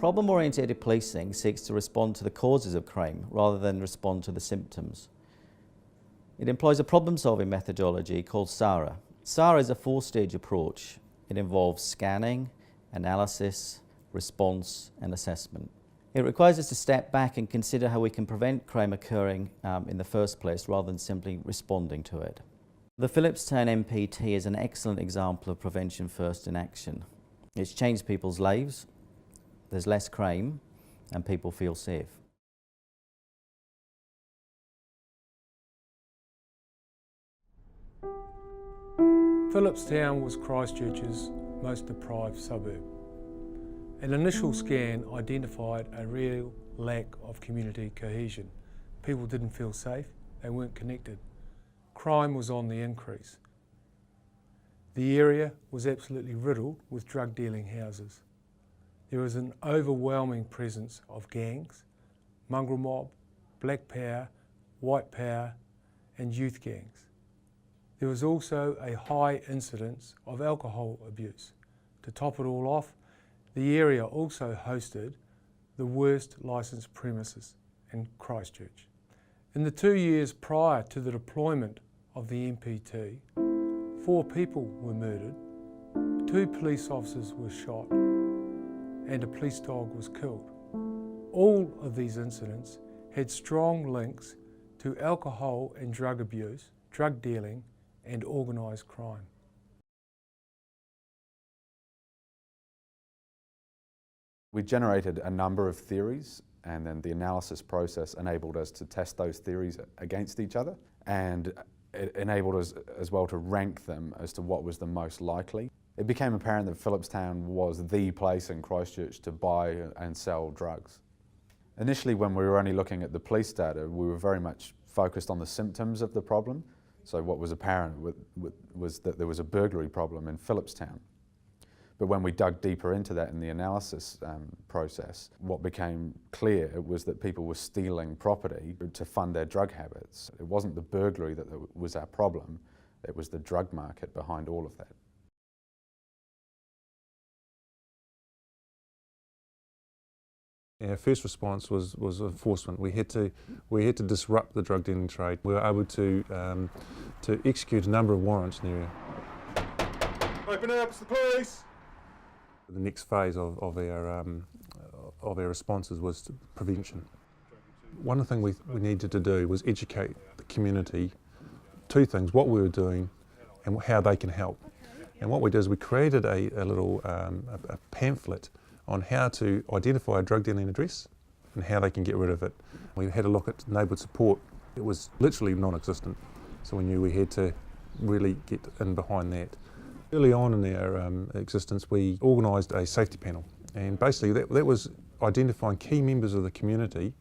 Problem-oriented policing seeks to respond to the causes of crime rather than respond to the symptoms. It employs a problem-solving methodology called SARA. SARA is a four-stage approach. It involves scanning, analysis, response and assessment. It requires us to step back and consider how we can prevent crime occurring in the first place rather than simply responding to it. The Phillipstown MPT is an excellent example of prevention first in action. It's changed people's lives, there's less crime and people feel safe. Phillipstown was Christchurch's most deprived suburb. An initial scan identified a real lack of community cohesion. People didn't feel safe, they weren't connected. Crime was on the increase. The area was absolutely riddled with drug dealing houses. There was an overwhelming presence of gangs, mongrel mob, black power, white power and youth gangs. There was also a high incidence of alcohol abuse. To top it all off, the area also hosted the worst licensed premises in Christchurch. In the 2 years prior to the deployment of the MPT, 4 people were murdered, 2 police officers were shot, and a police dog was killed. All of these incidents had strong links to alcohol and drug abuse, drug dealing, and organised crime. We generated a number of theories, and then the analysis process enabled us to test those theories against each other, and it enabled us as well to rank them as to what was the most likely. It became apparent that Phillipstown was the place in Christchurch to buy and sell drugs. Initially, when we were only looking at the police data, we were very much focused on the symptoms of the problem. So what was apparent was that there was a burglary problem in Phillipstown. But when we dug deeper into that in the analysis process, what became clear was that people were stealing property to fund their drug habits. It wasn't the burglary that was our problem, it was the drug market behind all of that. Our first response was enforcement. We had to disrupt the drug dealing trade. We were able to execute a number of warrants in the area. Open up, it's the police! The next phase of our responses was prevention. One of the things we needed to do was educate the community 2 things: what we were doing and how they can help. And what we did is we created a little a pamphlet on how to identify a drug dealing address and how they can get rid of it. We had a look at neighbourhood support. It was literally non-existent, so we knew we had to really get in behind that. Early on in our existence, we organised a safety panel, and basically that was identifying key members of the community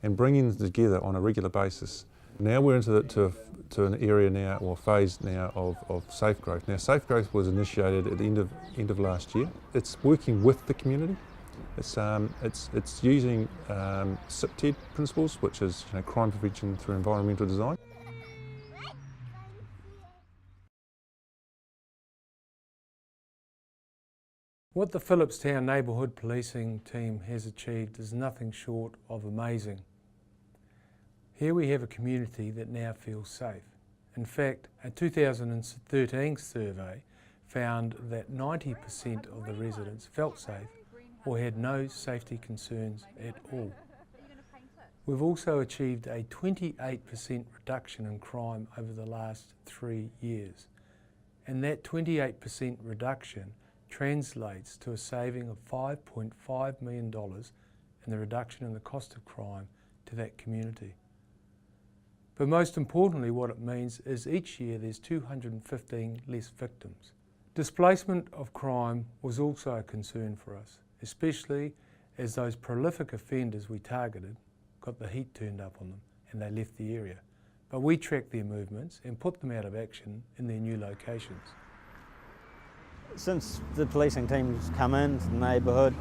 and bringing them together on a regular basis. Now we're into an area now, or phase now, of safe growth. Now, safe growth was initiated at the end of last year. It's working with the community. It's using CTED principles, which is crime prevention through environmental design. What the Phillipstown neighbourhood policing team has achieved is nothing short of amazing. Here we have a community that now feels safe. In fact, a 2013 survey found that 90% of the residents felt safe or had no safety concerns at all. We've also achieved a 28% reduction in crime over the last 3 years. And that 28% reduction translates to a saving of $5.5 million in the reduction in the cost of crime to that community. But most importantly, what it means is each year there's 215 less victims. Displacement of crime was also a concern for us, especially as those prolific offenders we targeted got the heat turned up on them and they left the area. But we tracked their movements and put them out of action in their new locations. Since the policing team's come into the neighbourhood,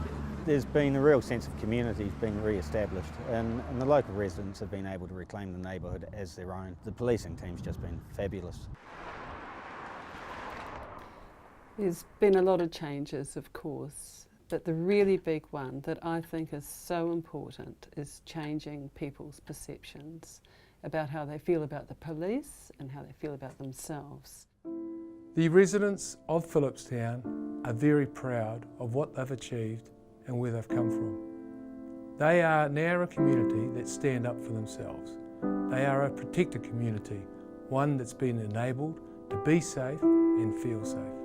there's been a real sense of community being re-established, and the local residents have been able to reclaim the neighbourhood as their own. The policing team's just been fabulous. There's been a lot of changes, of course. But the really big one that I think is so important is changing people's perceptions about how they feel about the police and how they feel about themselves. The residents of Phillipstown are very proud of what they've achieved and where they've come from. They are now a community that stand up for themselves. They are a protected community, one that's been enabled to be safe and feel safe.